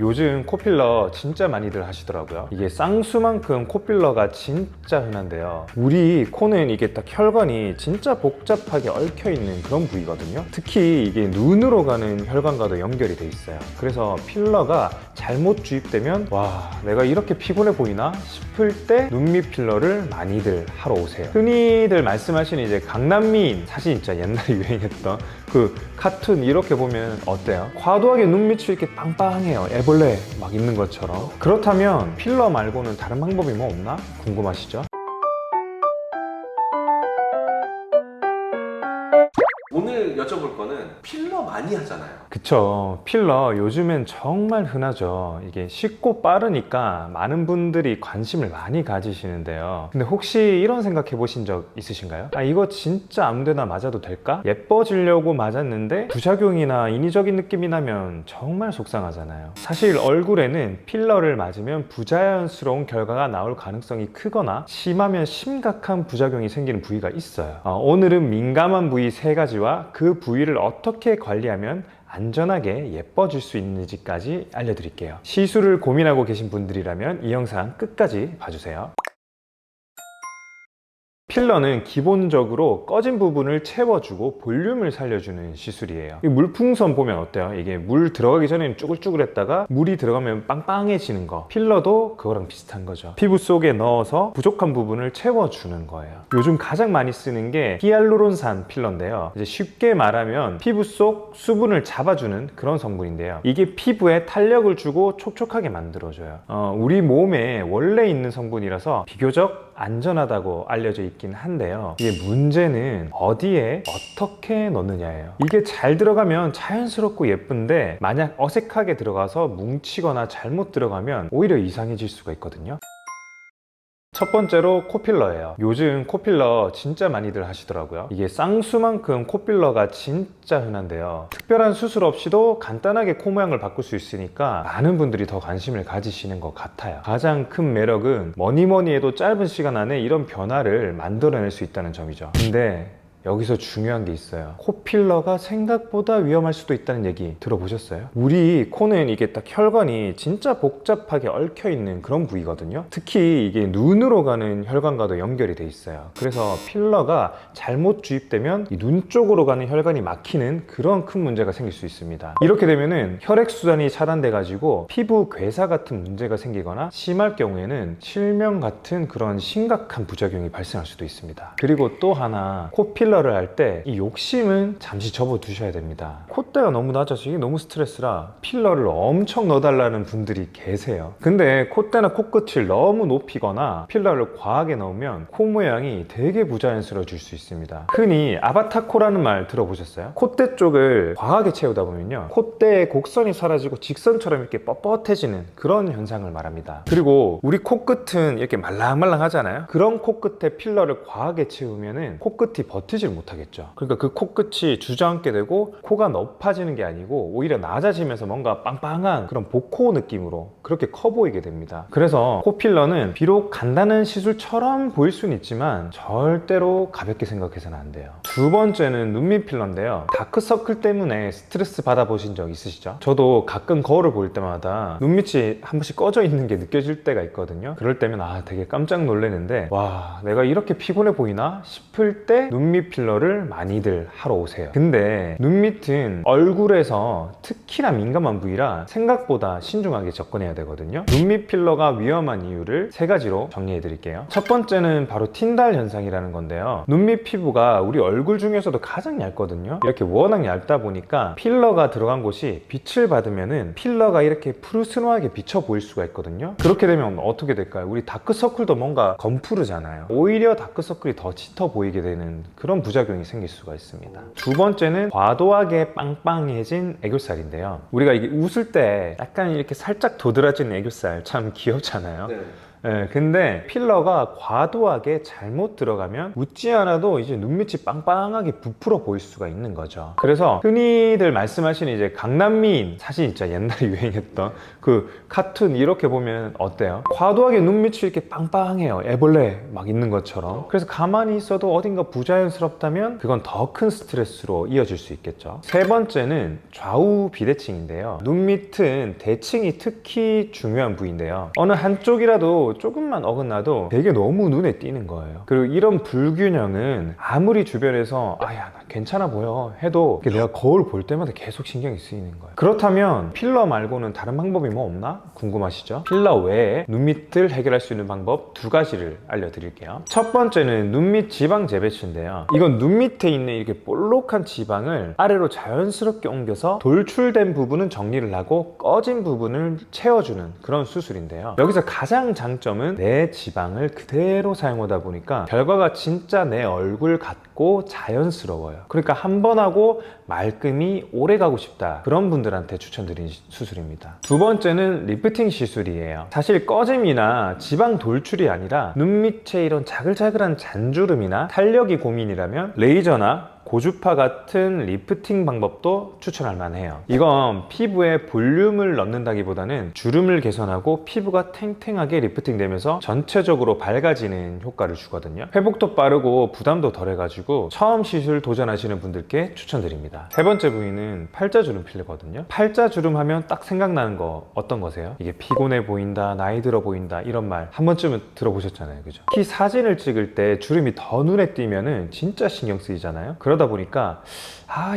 요즘 코필러 진짜 많이들 하시더라고요. 이게 쌍수만큼 코필러가 진짜 흔한데요. 우리 코는 이게 딱 혈관이 진짜 복잡하게 얽혀있는 그런 부위거든요. 특히 이게 눈으로 가는 혈관과도 연결이 돼 있어요. 그래서 필러가 잘못 주입되면 와, 내가 이렇게 피곤해 보이나 싶을 때 눈밑 필러를 많이들 하러 오세요. 흔히들 말씀하시는 이제 강남미인, 사실 진짜 옛날에 유행했던 그 카툰 이렇게 보면 어때요? 과도하게 눈밑이 이렇게 빵빵해요. 애벌레 막 있는 것처럼. 그렇다면 필러 말고는 다른 방법이 뭐 없나? 궁금하시죠? 오늘 여쭤볼 거는 필러 많이 하잖아요. 그쵸. 필러 요즘엔 정말 흔하죠. 이게 쉽고 빠르니까 많은 분들이 관심을 많이 가지시는데요. 근데 혹시 이런 생각해 보신 적 있으신가요? 아, 이거 진짜 아무데나 맞아도 될까? 예뻐지려고 맞았는데 부작용이나 인위적인 느낌이 나면 정말 속상하잖아요. 사실 얼굴에는 필러를 맞으면 부자연스러운 결과가 나올 가능성이 크거나 심하면 심각한 부작용이 생기는 부위가 있어요. 오늘은 민감한 부위 3가지와 그 부위를 어떻게 관리하면 안전하게 예뻐질 수 있는지까지 알려드릴게요. 시술을 고민하고 계신 분들이라면 이 영상 끝까지 봐주세요. 필러는 기본적으로 꺼진 부분을 채워주고 볼륨을 살려주는 시술이에요. 이 물풍선 보면 어때요? 이게 물 들어가기 전에는 쭈글쭈글했다가 물이 들어가면 빵빵해지는 거, 필러도 그거랑 비슷한 거죠. 피부 속에 넣어서 부족한 부분을 채워주는 거예요. 요즘 가장 많이 쓰는 게 히알루론산 필러인데요. 이제 쉽게 말하면 피부 속 수분을 잡아주는 그런 성분인데요. 이게 피부에 탄력을 주고 촉촉하게 만들어줘요. 우리 몸에 원래 있는 성분이라서 비교적 안전하다고 알려져 있긴 한데요. 이게 문제는 어디에 어떻게 넣느냐예요. 이게 잘 들어가면 자연스럽고 예쁜데 만약 어색하게 들어가서 뭉치거나 잘못 들어가면 오히려 이상해질 수가 있거든요. 첫 번째로 코필러예요. 요즘 코필러 진짜 많이들 하시더라고요. 이게 쌍수만큼 코필러가 진짜 흔한데요. 특별한 수술 없이도 간단하게 코 모양을 바꿀 수 있으니까 많은 분들이 더 관심을 가지시는 것 같아요. 가장 큰 매력은 뭐니 해도 짧은 시간 안에 이런 변화를 만들어낼 수 있다는 점이죠. 근데 여기서 중요한 게 있어요. 코필러가 생각보다 위험할 수도 있다는 얘기 들어보셨어요? 우리 코는 이게 딱 혈관이 진짜 복잡하게 얽혀있는 그런 부위거든요. 특히 이게 눈으로 가는 혈관과도 연결이 돼 있어요. 그래서 필러가 잘못 주입되면 이 눈 쪽으로 가는 혈관이 막히는 그런 큰 문제가 생길 수 있습니다. 이렇게 되면은 혈액순환이 차단돼 가지고 피부 괴사 같은 문제가 생기거나 심할 경우에는 실명 같은 그런 심각한 부작용이 발생할 수도 있습니다. 그리고 또 하나, 코필러 를 할 때 이 욕심은 잠시 접어 두셔야 됩니다. 콧대가 너무 낮아서 이게 너무 스트레스라 필러를 엄청 넣어달라는 분들이 계세요. 근데 콧대나 코끝을 너무 높이거나 필러를 과하게 넣으면 코 모양이 되게 부자연스러워질 수 있습니다. 흔히 아바타코라는 말 들어보셨어요? 콧대 쪽을 과하게 채우다 보면요, 콧대의 곡선이 사라지고 직선처럼 이렇게 뻣뻣해지는 그런 현상을 말합니다. 그리고 우리 코끝은 이렇게 말랑말랑 하잖아요. 그런 코끝에 필러를 과하게 채우면은 코끝이 버티질 못하겠죠. 그러니까 그 코끝이 주저앉게 되고 코가 높아지는 게 아니고 오히려 낮아지면서 뭔가 빵빵한 그런 복코 느낌으로 그렇게 커 보이게 됩니다. 그래서 코필러는 비록 간단한 시술처럼 보일 수는 있지만 절대로 가볍게 생각해서는 안 돼요. 두 번째는 눈밑 필러인데요. 다크서클 때문에 스트레스 받아보신 적 있으시죠? 저도 가끔 거울을 볼 때마다 눈밑이 한 번씩 꺼져 있는 게 느껴질 때가 있거든요. 그럴 때면 되게 깜짝 놀라는데, 와, 내가 이렇게 피곤해 보이나 싶을 때 눈밑 필러를 많이들 하러 오세요. 근데 눈밑은 얼굴에서 특히나 민감한 부위라 생각보다 신중하게 접근해야 되거든요. 눈밑 필러가 위험한 이유를 3가지로 정리해 드릴게요. 첫 번째는 바로 틴달 현상이라는 건데요. 눈밑 피부가 우리 얼굴 중에서도 가장 얇거든요. 이렇게 워낙 얇다 보니까 필러가 들어간 곳이 빛을 받으면은 필러가 이렇게 푸르스름하게 비쳐 보일 수가 있거든요. 그렇게 되면 어떻게 될까요? 우리 다크서클도 뭔가 검푸르잖아요. 오히려 다크서클이 더 짙어 보이게 되는 그런 부작용이 생길 수가 있습니다. 두 번째는 과도하게 빵빵해진 애교살인데요. 우리가 이게 웃을 때 약간 이렇게 살짝 도드라지는 애교살 참 귀엽잖아요. 네. 근데 필러가 과도하게 잘못 들어가면 웃지 않아도 이제 눈밑이 빵빵하게 부풀어 보일 수가 있는 거죠. 그래서 흔히들 말씀하시는 이제 강남미인, 사실 진짜 옛날에 유행했던 그 카툰 이렇게 보면 어때요? 과도하게 눈밑이 이렇게 빵빵해요. 애벌레 막 있는 것처럼. 그래서 가만히 있어도 어딘가 부자연스럽다면 그건 더 큰 스트레스로 이어질 수 있겠죠. 세 번째는 좌우 비대칭인데요. 눈밑은 대칭이 특히 중요한 부위인데요. 어느 한쪽이라도 조금만 어긋나도 되게 너무 눈에 띄는 거예요. 그리고 이런 불균형은 아무리 주변에서 아야 나 괜찮아 보여 해도 내가 거울 볼 때마다 계속 신경이 쓰이는 거예요. 그렇다면 필러 말고는 다른 방법이 뭐 없나? 궁금하시죠? 필러 외에 눈밑을 해결할 수 있는 방법 두 가지를 알려드릴게요. 첫 번째는 눈밑 지방 재배치인데요. 이건 눈 밑에 있는 이렇게 볼록한 지방을 아래로 자연스럽게 옮겨서 돌출된 부분은 정리를 하고 꺼진 부분을 채워주는 그런 수술인데요. 여기서 가장 장점은 내 지방을 그대로 사용하다 보니까 결과가 진짜 내 얼굴 같고 자연스러워요. 그러니까 한 번 하고 말끔히 오래 가고 싶다, 그런 분들한테 추천드리는 수술입니다. 두 번째는 리프팅 시술이에요. 사실 꺼짐이나 지방 돌출이 아니라 눈 밑에 이런 자글자글한 잔주름이나 탄력이 고민이라면 레이저나 고주파 같은 리프팅 방법도 추천할 만해요. 이건 피부에 볼륨을 넣는다기보다는 주름을 개선하고 피부가 탱탱하게 리프팅 되면서 전체적으로 밝아지는 효과를 주거든요. 회복도 빠르고 부담도 덜해가지고 처음 시술 도전하시는 분들께 추천드립니다. 세 번째 부위는 팔자주름 필러거든요. 팔자주름 하면 딱 생각나는 거 어떤 거세요? 이게 피곤해 보인다, 나이 들어 보인다, 이런 말 한 번쯤은 들어보셨잖아요, 그죠? 특히 사진을 찍을 때 주름이 더 눈에 띄면은 진짜 신경 쓰이잖아요. 그러다 보니까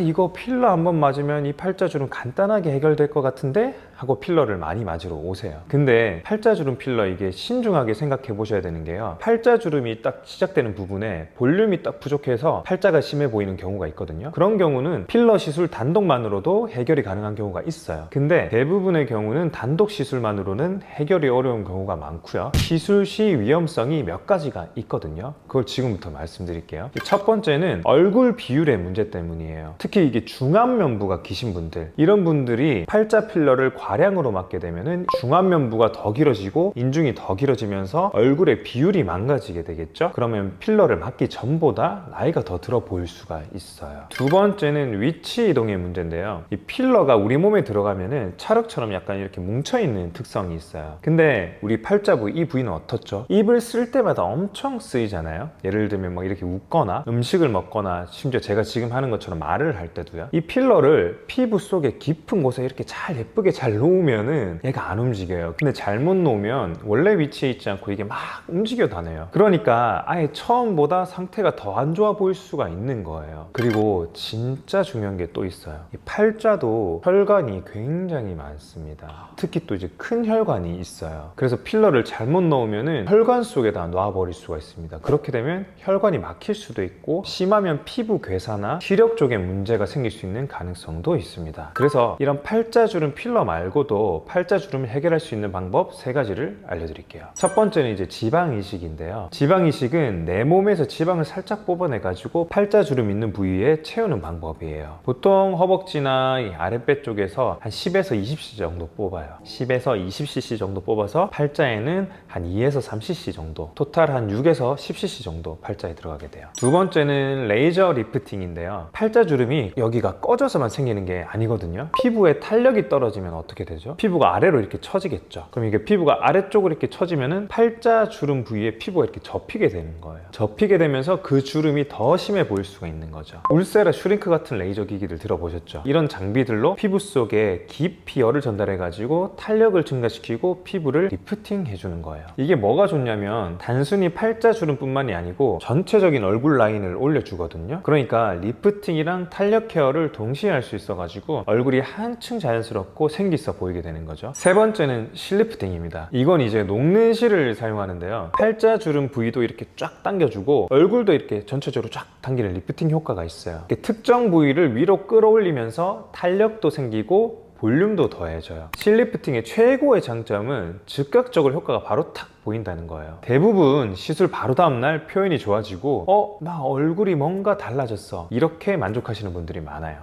이거 필러 한번 맞으면 이 팔자주름 간단하게 해결될 것 같은데 하고 필러를 많이 맞으러 오세요. 근데 팔자주름 필러 이게 신중하게 생각해 보셔야 되는 게요, 팔자주름이 딱 시작되는 부분에 볼륨이 딱 부족해서 팔자가 심해 보이는 경우가 있거든요. 그런 경우는 필러 시술 단독만으로도 해결이 가능한 경우가 있어요. 근데 대부분의 경우는 단독 시술만으로는 해결이 어려운 경우가 많고요. 시술 시 위험성이 몇 가지가 있거든요. 그걸 지금부터 말씀드릴게요. 첫 번째는 얼굴 비율의 문제 때문이에요. 특히 이게 중안면부가 기신 분들, 이런 분들이 팔자 필러를 과량으로 맞게 되면은 중안면부가 더 길어지고 인중이 더 길어지면서 얼굴의 비율이 망가지게 되겠죠. 그러면 필러를 맞기 전보다 나이가 더 들어 보일 수가 있어요. 두 번째는 위치 이동의 문제인데요. 이 필러가 우리 몸에 들어가면은 찰흙처럼 약간 이렇게 뭉쳐있는 특성이 있어요. 근데 우리 팔자부 이 부위는 어떻죠? 입을 쓸 때마다 엄청 쓰이잖아요. 예를 들면 뭐 이렇게 웃거나 음식을 먹거나 심지어 제가 지금 하는 것처럼 말을 할 때도요. 이 필러를 피부 속에 깊은 곳에 이렇게 잘 예쁘게 잘 놓으면은 얘가 안 움직여요. 근데 잘못 놓으면 원래 위치에 있지 않고 이게 막 움직여 다녀요. 그러니까 아예 처음보다 상태가 더 안 좋아 보일 수가 있는 거예요. 그리고 진짜 중요한 게 또 있어요. 이 팔자도 혈관이 굉장히 많습니다. 특히 또 이제 큰 혈관이 있어요. 그래서 필러를 잘못 넣으면은 혈관 속에다 놔버릴 수가 있습니다. 그렇게 되면 혈관이 막힐 수도 있고 심하면 피부 괴사나 시력 쪽에 문제가 생길 수 있는 가능성도 있습니다. 그래서 이런 팔자주름 필러 말고도 팔자주름을 해결할 수 있는 방법 세 가지를 알려드릴게요. 첫 번째는 이제 지방 이식인데요. 지방 이식은 내 몸에서 지방을 살짝 뽑아내 가지고 팔자주름 있는 부위에 채우는 방법이에요. 보통 허벅지나 이 아랫배 쪽에서 한 10에서 20cc 정도 뽑아요. 10에서 20cc 정도 뽑아서 팔자에는 한 2에서 3cc 정도, 토탈 한 6에서 10cc 정도 팔자에 들어가게 돼요. 두 번째는 레이저 리프팅인데요. 팔자주름이 여기가 꺼져서만 생기는 게 아니거든요. 피부에 탄력이 떨어지면 어떻게 되죠? 피부가 아래로 이렇게 처지겠죠. 그럼 이게 피부가 아래쪽으로 이렇게 처지면은 팔자주름 부위에 피부가 이렇게 접히게 되는 거예요. 접히게 되면서 그 주름이 더 심해 보일 수가 있는 거죠. 울세라 슈링크 같은 레이저 기기들 들어보셨죠? 이런 장비들로 피부 속에 깊이 열을 전달해 가지고 탄력을 증가시키고 피부를 리프팅 해주는 거예요. 이게 뭐가 좋냐면 단순히 팔자주름 뿐만이 아니고 전체적인 얼굴 라인을 올려주거든요. 그러니까 리프팅이랑 탄력 케어를 동시에 할 수 있어 가지고 얼굴이 한층 자연스럽고 생기 있어 보이게 되는 거죠. 세 번째는 실리프팅입니다. 이건 이제 녹는 실을 사용하는데요. 팔자주름 부위도 이렇게 쫙 당겨주고 얼굴도 이렇게 전체적으로 쫙 당기는 리프팅 효과가 있어요. 특정 부위를 위로 끌어올리면서 탄력도 생기고 볼륨도 더해져요. 실리프팅의 최고의 장점은 즉각적으로 효과가 바로 탁 보인다는 거예요. 대부분 시술 바로 다음날 표현이 좋아지고 나 얼굴이 뭔가 달라졌어, 이렇게 만족하시는 분들이 많아요.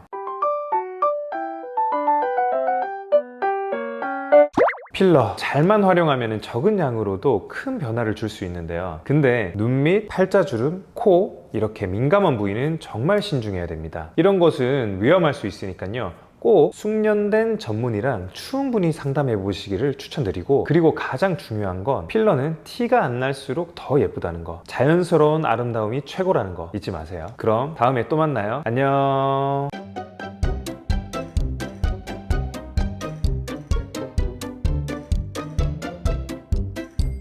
필러 잘만 활용하면 적은 양으로도 큰 변화를 줄 수 있는데요. 근데 눈 밑, 팔자주름, 코 이렇게 민감한 부위는 정말 신중해야 됩니다. 이런 것은 위험할 수 있으니까요. 꼭 숙련된 전문의랑 충분히 상담해 보시기를 추천드리고, 그리고 가장 중요한 건 필러는 티가 안 날수록 더 예쁘다는 거, 자연스러운 아름다움이 최고라는 거 잊지 마세요. 그럼 다음에 또 만나요. 안녕.